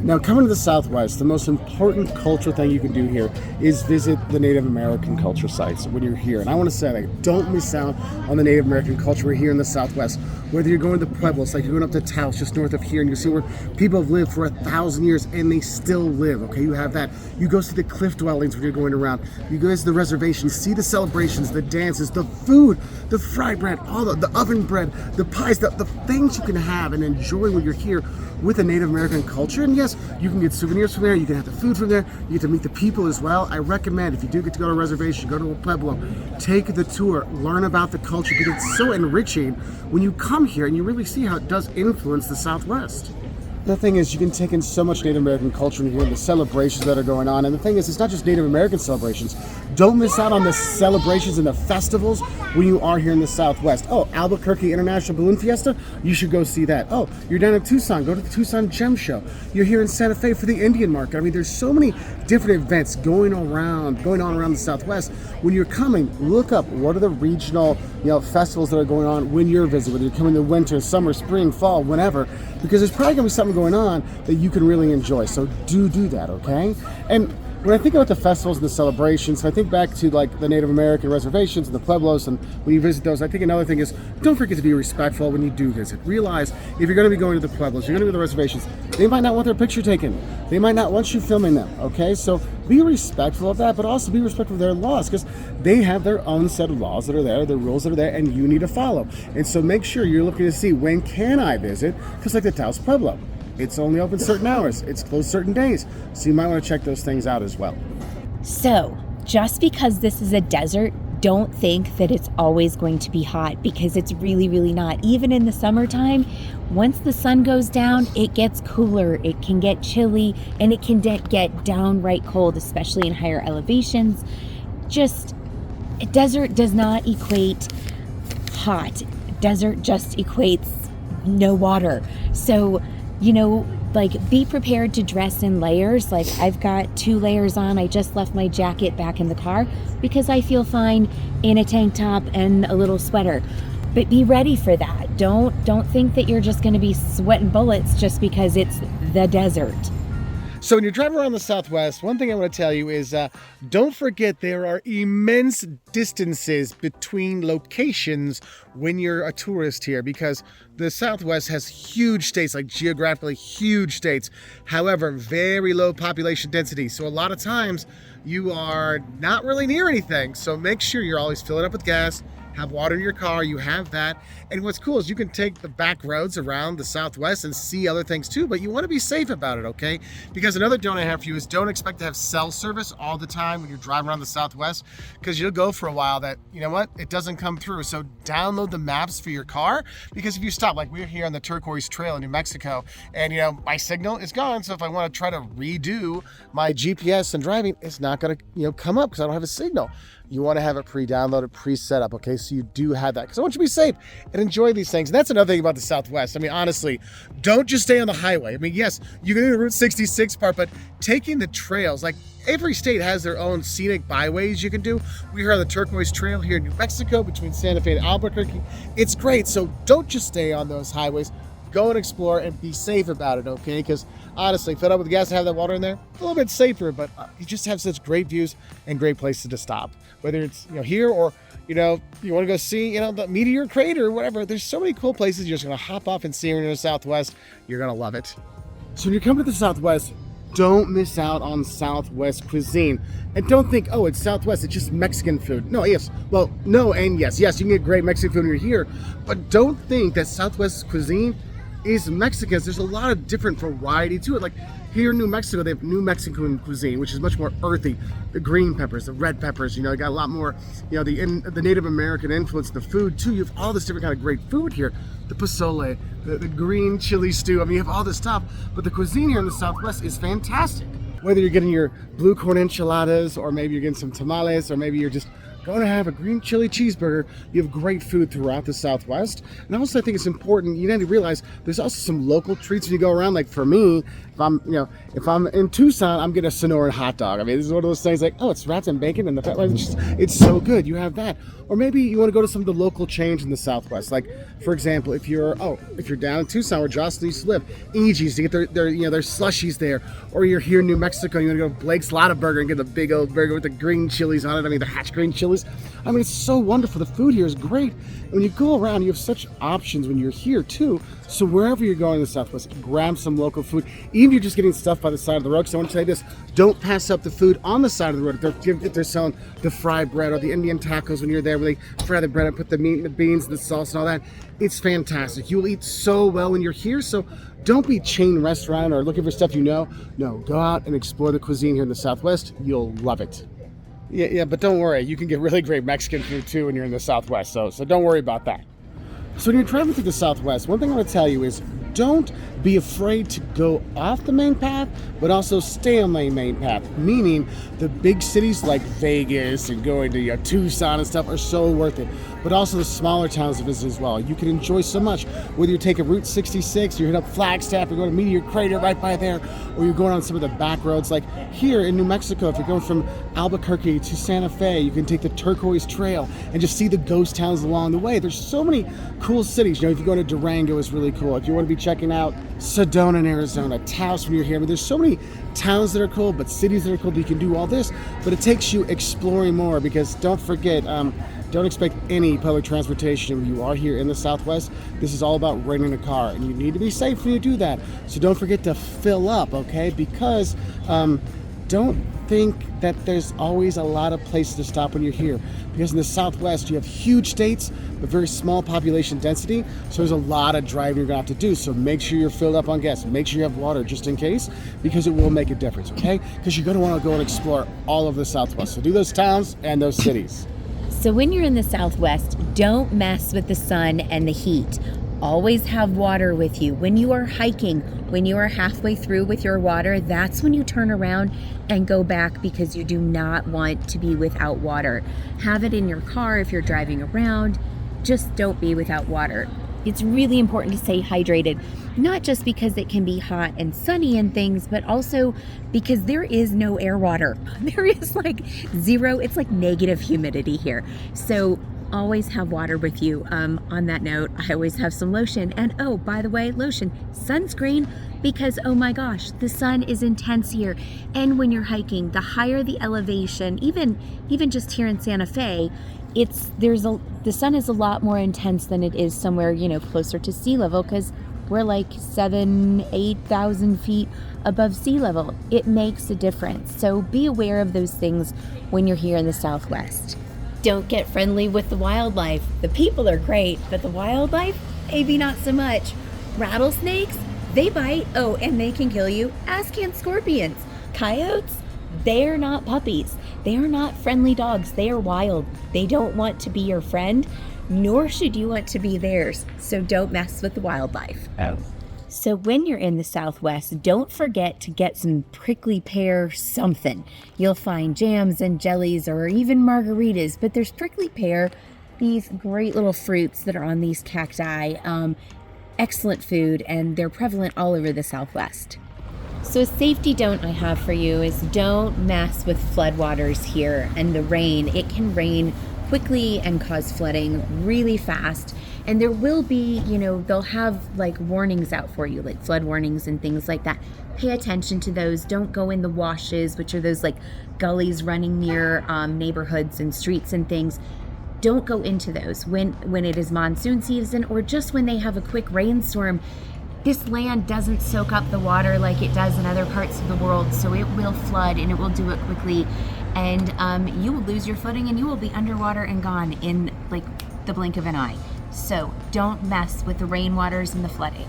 Now, coming to the Southwest, the most important cultural thing you can do here is visit the Native American culture sites when you're here. And I want to say, like, don't miss out on the Native American culture. We're here in the Southwest. Whether you're going to Pueblos, like you're going up to Taos, just north of here, and you see where people have lived for 1,000 years and they still live. Okay, you have that. You go see the cliff dwellings when you're going around. You go to the reservations, see the celebrations, the dances, the food, the fried bread, all the oven bread, the pies, the things you can have and enjoy when you're here with the Native American culture. And yes, you can get souvenirs from there, you can have the food from there, you get to meet the people as well. I recommend, if you do get to go to a reservation, go to a Pueblo, take the tour, learn about the culture, because it's so enriching when you come here and you really see how it does influence the Southwest. The thing is, you can take in so much Native American culture in here, the celebrations that are going on. And the thing is, it's not just Native American celebrations. Don't miss out on the celebrations and the festivals when you are here in the Southwest. Oh, Albuquerque International Balloon Fiesta? You should go see that. Oh, you're down in Tucson, go to the Tucson Gem Show. You're here in Santa Fe for the Indian Market. I mean, there's so many different events going on around the Southwest. When you're coming, look up what are the regional, festivals that are going on when you're visiting, whether you're coming in winter, summer, spring, fall, whenever, because there's probably gonna be something going on that you can really enjoy. So do that, okay? And when I think about the festivals and the celebrations, I think back to like the Native American reservations and the Pueblos, and when you visit those, I think another thing is don't forget to be respectful when you do visit. Realize if you're going to be going to the Pueblos, you're going to be to the reservations, they might not want their picture taken. They might not want you filming them, okay? So be respectful of that, but also be respectful of their laws, because they have their own set of laws that are there, the rules that are there, and you need to follow. And so make sure you're looking to see, when can I visit? Because like the Taos Pueblo, it's only open certain hours, it's closed certain days. So you might want to check those things out as well. So just because this is a desert, don't think that it's always going to be hot, because it's really, really not. Even in the summertime, once the sun goes down, it gets cooler, it can get chilly, and it can get downright cold, especially in higher elevations. Just, a desert does not equate hot. Desert just equates no water. So, be prepared to dress in layers. Like, I've got 2 layers on. I just left my jacket back in the car because I feel fine in a tank top and a little sweater. But be ready for that. Don't think that you're just going to be sweating bullets just because it's the desert. So when you're driving around the Southwest, one thing I want to tell you is don't forget there are immense distances between locations when you're a tourist here, because the Southwest has huge states, like geographically huge states. However, very low population density. So a lot of times you are not really near anything. So make sure you're always filling up with gas, have water in your car, you have that. And what's cool is you can take the back roads around the Southwest and see other things too, but you want to be safe about it, okay? Because another don't I have for you is don't expect to have cell service all the time when you're driving around the Southwest, because you'll go for a while that, it doesn't come through. So download the maps for your car, because if you stop, like we're here on the Turquoise Trail in New Mexico, and my signal is gone. So if I want to try to redo my GPS and driving, it's not going to, come up because I don't have a signal. You want to have it pre-downloaded, pre-set up, okay? So you do have that, because I want you to be safe and enjoy these things. And that's another thing about the Southwest. I mean, honestly, don't just stay on the highway. I mean, yes, you can do the Route 66 part, but taking the trails, like every state has their own scenic byways you can do. We are on the Turquoise Trail here in New Mexico between Santa Fe and Albuquerque. It's great. So don't just stay on those highways. Go and explore and be safe about it, okay? Because honestly, filled up with gas and have that water in there, a little bit safer, but you just have such great views and great places to stop. Whether it's here or you want to go see the meteor crater or whatever. There's so many cool places you're just gonna hop off and see when you're in the Southwest. You're gonna love it. So when you're coming to the Southwest, don't miss out on Southwest cuisine. And don't think, oh, it's Southwest, it's just Mexican food. No, yes. Well, no, and yes, you can get great Mexican food when you're here, but don't think that Southwest cuisine is Mexican. There's a lot of different variety to it. Like here in New Mexico, they have New Mexican cuisine, which is much more earthy. The green peppers, the red peppers, you got a lot more, the Native American influence in the food too. You have all this different kind of great food here. The pozole, the green chili stew. I mean, you have all this stuff, but the cuisine here in the Southwest is fantastic. Whether you're getting your blue corn enchiladas, or maybe you're getting some tamales, or maybe you're just going to have a green chili cheeseburger, you have great food throughout the Southwest. And also I think it's important, you need to realize there's also some local treats when you go around. Like for me, if I'm in Tucson, I'm getting a Sonoran hot dog. I mean, this is one of those things like, oh, it's rats and bacon and it's so good. You have that. Or maybe you want to go to some of the local chains in the Southwest. Like, for example, if you're down in Tucson where Jocelyn used to live, Angie's to get their slushies there. Or you're here in New Mexico, you want to go to Blake's Lotta Burger and get a big old burger with the green chilies on it. I mean, the hatch green chilies. I mean, it's so wonderful. The food here is great. And when you go around, you have such options when you're here too. So wherever you're going in the Southwest, grab some local food. Even if you're just getting stuff by the side of the road. Because I want to tell you this, don't pass up the food on the side of the road. If they're selling the fried bread or the Indian tacos when you're there, where they fry the bread and put the meat and the beans, the sauce and all that. It's fantastic. You will eat so well when you're here. So don't be chain restaurant or looking for stuff you know. No, go out and explore the cuisine here in the Southwest. You'll love it. Yeah, but don't worry. You can get really great Mexican food too when you're in the Southwest. So don't worry about that. So when you're traveling through the Southwest, one thing I want to tell you is don't be afraid to go off the main path, but also stay on the main path. Meaning the big cities like Vegas and going to Tucson and stuff are so worth it. But also the smaller towns to visit as well. You can enjoy so much. Whether you're taking Route 66, you're hitting up Flagstaff, you're going to Meteor Crater right by there, or you're going on some of the back roads. Like here in New Mexico, if you're going from Albuquerque to Santa Fe, you can take the Turquoise Trail and just see the ghost towns along the way. There's so many cool cities. If you go to Durango, it's really cool. If you want to be checking out Sedona in Arizona, Taos when you're here. I mean, there's so many towns that are cool, but cities that are cool that you can do all this. But it takes you exploring more because don't forget, don't expect any public transportation when you are here in the Southwest. This is all about renting a car, and you need to be safe when you do that. So don't forget to fill up, okay? Because don't think that there's always a lot of places to stop when you're here. Because in the Southwest, you have huge states, but very small population density. So there's a lot of driving you're gonna have to do. So make sure you're filled up on gas. Make sure you have water just in case, because it will make a difference, okay? Because you're gonna wanna go and explore all of the Southwest. So do those towns and those cities. So when you're in the Southwest, don't mess with the sun and the heat. Always have water with you. When you are hiking, when you are halfway through with your water, that's when you turn around and go back because you do not want to be without water. Have it in your car if you're driving around. Just don't be without water. It's really important to stay hydrated, not just because it can be hot and sunny and things, but also because there is no air water. There is like zero, it's like negative humidity here. So always have water with you. On that note, I always have some lotion. And oh, by the way, lotion, sunscreen, because oh my gosh, the sun is intense here. And when you're hiking, the higher the elevation, even just here in Santa Fe, the sun is a lot more intense than it is somewhere, closer to sea level, because we're like 7,000-8,000 feet above sea level. It makes a difference. So be aware of those things when you're here in the Southwest. Don't get friendly with the wildlife. The people are great, but the wildlife, maybe not so much. Rattlesnakes, they bite. Oh, and they can kill you, as can scorpions. Coyotes, they're not puppies. They are not friendly dogs. They are wild. They don't want to be your friend, nor should you want to be theirs. So don't mess with the wildlife. So when you're in the Southwest, don't forget to get some prickly pear something. You'll find jams and jellies or even margaritas, but there's prickly pear, these great little fruits that are on these cacti. Excellent food, and they're prevalent all over the Southwest. So a safety don't I have for you is don't mess with floodwaters here and the rain. It can rain quickly and cause flooding really fast. And there will be, they'll have like warnings out for you, like flood warnings and things like that. Pay attention to those. Don't go in the washes, which are those like gullies running near neighborhoods and streets and things. Don't go into those when it is monsoon season or just when they have a quick rainstorm. This land doesn't soak up the water like it does in other parts of the world, so it will flood and it will do it quickly. And you will lose your footing and you will be underwater and gone in like the blink of an eye. So don't mess with the rainwaters and the flooding.